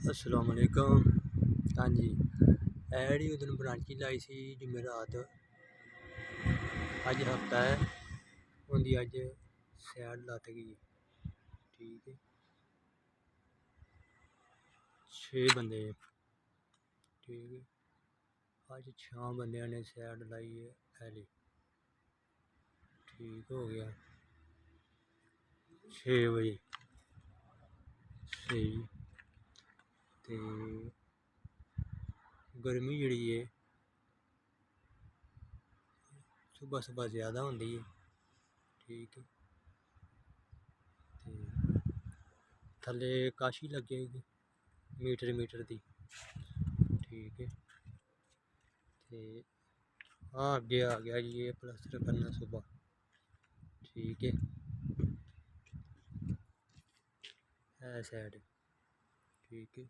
अस्सलाम वालेकुम। हाँ जी, एडी उस दिन ब्रांची लाई सी जुमेरात। अज हफ्ता है उनकी अज सैड लत गई। ठीक है, 6 बंदे। ठीक है, अज 6 बंद ने सैड लाई है ऐली। ठीक हो गया 6 बजे सही। ते गर्मी जी है सुबह सुबह ज़्यादा होती है। ठीक है, थले काशी लगेगी मीटर की। ठीक है, अगे आ गया जी ये प्लस्तर करना सुबह। ठीक है सैड। ठीक है।